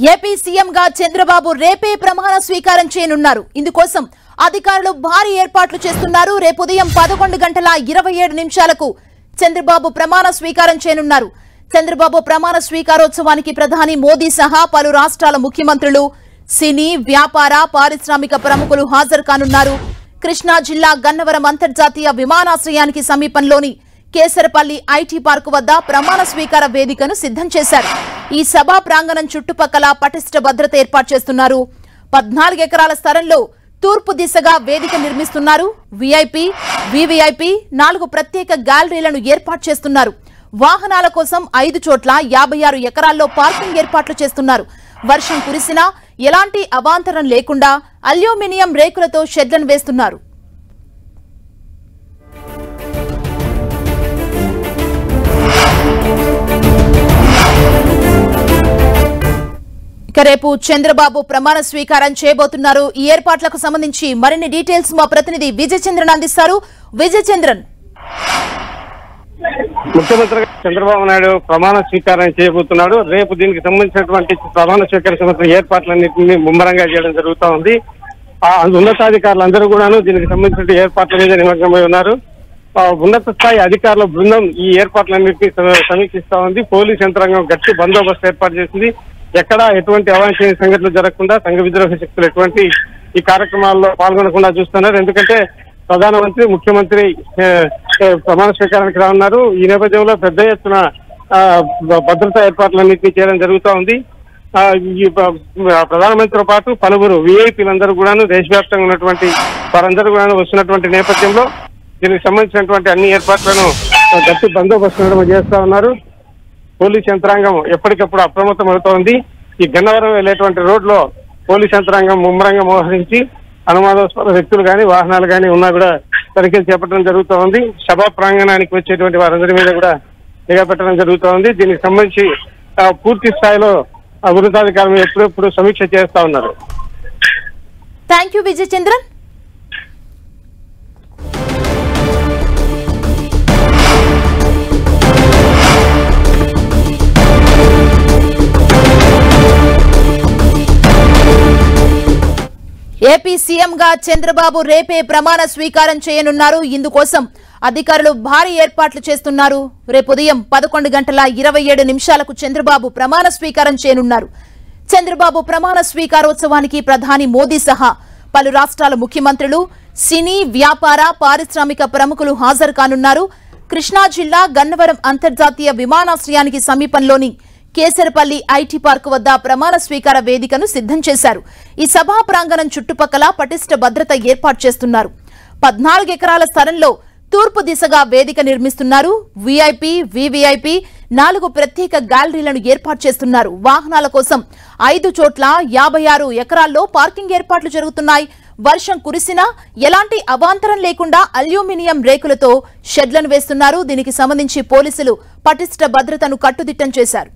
AP సీఎంగా చంద్రబాబు రేపే ప్రమాణ స్వీకారం చేయనున్నారు. ఇందుకోసం అధికారులు భారీ ఏర్పాట్లు చేస్తున్నారు. రేపు ఉదయం 11:27 చంద్రబాబు ప్రమాణ స్వీకారం చేయనున్నారు. చంద్రబాబు ప్రమాణ స్వీకారోత్సవానికి ప్రధాని మోదీ సహా పలు రాష్ట్రాల ముఖ్యమంత్రులు, సినీ, వ్యాపార, పారిశ్రామిక ప్రముఖులు హాజరు కానున్నారు. కృష్ణా జిల్లా గన్నవరం అంతర్జాతీయ విమానాశ్రయానికి సమీపంలోని కేసరపల్లి ఐటీ పార్కు వద్ద ప్రమాణ స్వీకార వేదికను సిద్ధం చేశారు. ఈ సభా ప్రాంగణం చుట్టుపక్కల పటిష్ట భద్రత ఏర్పాటు చేస్తున్నారు. 14 ఎకరాల స్థలంలో తూర్పు దిశగా వేదిక నిర్మిస్తున్నారు. వీఐపీ, వీవీఐపీ 4 ప్రత్యేక గ్యాలరీలను ఏర్పాటు చేస్తున్నారు. వాహనాల కోసం 5 చోట్ల 56 ఎకరాల్లో పార్కింగ్ ఏర్పాట్లు చేస్తున్నారు. వర్షం కురిసినా ఎలాంటి అవాంతరం లేకుండా అల్యూమినియం రేకులతో షెడ్లను వేస్తున్నారు. రేపు చంద్రబాబు ప్రమాణ స్వీకారం చేయబోతున్నారు. ఈ ఏర్పాట్లకు సంబంధించి మరిన్ని డీటెయిల్స్ మా ప్రతినిధి విజయ్ చంద్రన్ అందిస్తారు. విజయ్ చంద్రన్, ముఖ్యమంత్రి చంద్రబాబు నాయుడు ప్రమాణ స్వీకారం చేయబోతున్నాడు. రేపు దీనికి సంబంధించినటువంటి ప్రమాణ స్వీకారం సంబంధించిన ఏర్పాట్లన్నింటినీ ముమ్మరంగా చేయడం జరుగుతూ ఉంది. ఉన్నతాధికారులందరూ కూడాను దీనికి సంబంధించిన ఏర్పాట్ల మీద నిమగ్నమై ఉన్నారు. ఉన్నత స్థాయి అధికారుల బృందం ఈ ఏర్పాట్లన్నింటినీ సమీక్షిస్తా ఉంది. పోలీస్ యంత్రాంగం గట్టి బందోబస్తు ఏర్పాటు చేసింది. ఎక్కడా ఎటువంటి అవాంఛనీయ సంఘటనలు జరగకుండా సంఘ విద్రోహ శక్తులు ఎటువంటి ఈ కార్యక్రమాల్లో పాల్గొనకుండా చూస్తున్నారు. ఎందుకంటే ప్రధానమంత్రి, ముఖ్యమంత్రి ప్రమాణ స్వీకారానికి రానున్నారు. ఈ నేపథ్యంలో పెద్ద ఎత్తున భద్రతా ఏర్పాట్లన్నింటినీ చేయడం జరుగుతూ ఉంది. ఈ ప్రధానమంత్రితో పాటు పలువురు వీఐపీలందరూ కూడాను దేశవ్యాప్తంగా ఉన్నటువంటి వారందరూ కూడా వస్తున్నటువంటి నేపథ్యంలో దీనికి సంబంధించినటువంటి అన్ని ఏర్పాట్లను గట్టి బందోబస్తు చేస్తా ఉన్నారు. పోలీస్ యంత్రాంగం ఎప్పటికప్పుడు అప్రమత్తం అవుతోంది. ఈ గన్నవరం వెళ్లేటువంటి రోడ్లో పోలీస్ యంత్రాంగం ముమ్మరంగా మోహరించి అనుమానాస్పద వ్యక్తులు కానీ వాహనాలు కానీ ఉన్నా కూడా తనిఖీలు చేపట్టడం జరుగుతూ ఉంది. సభా ప్రాంగణానికి వచ్చేటువంటి వారందరి మీద కూడా నిఘా పెట్టడం జరుగుతూ ఉంది. దీనికి సంబంధించి పూర్తి స్థాయిలో ఉన్నతాధికారులు ఎప్పుడెప్పుడు సమీక్ష చేస్తా ఉన్నారు. Thank you Vijay Chandran. AP సీఎంగా చంద్రబాబు రేపే ప్రమాణ స్వీకారం చేయనున్నారు. ఇందుకోసం అధికారులు భారీ ఏర్పాట్లు చేస్తున్నారు. రేపు ఉదయం 11:27 చంద్రబాబు ప్రమాణ స్వీకారం చేయనున్నారు. చంద్రబాబు ప్రమాణ స్వీకారోత్సవానికి ప్రధాని మోదీ సహా పలు రాష్ట్రాల ముఖ్యమంత్రులు, సినీ, వ్యాపార, పారిశ్రామిక ప్రముఖులు హాజరు కానున్నారు. కృష్ణా జిల్లా గన్నవరం అంతర్జాతీయ విమానాశ్రయానికి సమీపంలోని కేసరపల్లి ఐటీ పార్కు వద్ద ప్రమాణ స్వీకార వేదికను సిద్ధం చేశారు. ఈ సభా ప్రాంగణం చుట్టుపక్కల పటిష్ట భద్రత ఏర్పాటు చేస్తున్నారు. 14 ఎకరాల స్థలంలో తూర్పు దిశగా వేదిక నిర్మిస్తున్నారు. వీఐపీ, వీవీఐపీ 4 ప్రత్యేక గ్యాలరీలను ఏర్పాటు చేస్తున్నారు. వాహనాల కోసం 5 చోట్ల 56 ఎకరాల్లో పార్కింగ్ ఏర్పాట్లు జరుగుతున్నాయి. వర్షం కురిసినా ఎలాంటి అవాంతరం లేకుండా అల్యూమినియం రేకులతో షెడ్లను వేస్తున్నారు. దీనికి సంబంధించి పోలీసులు పటిష్ట భద్రతను కట్టుదిట్టం చేశారు.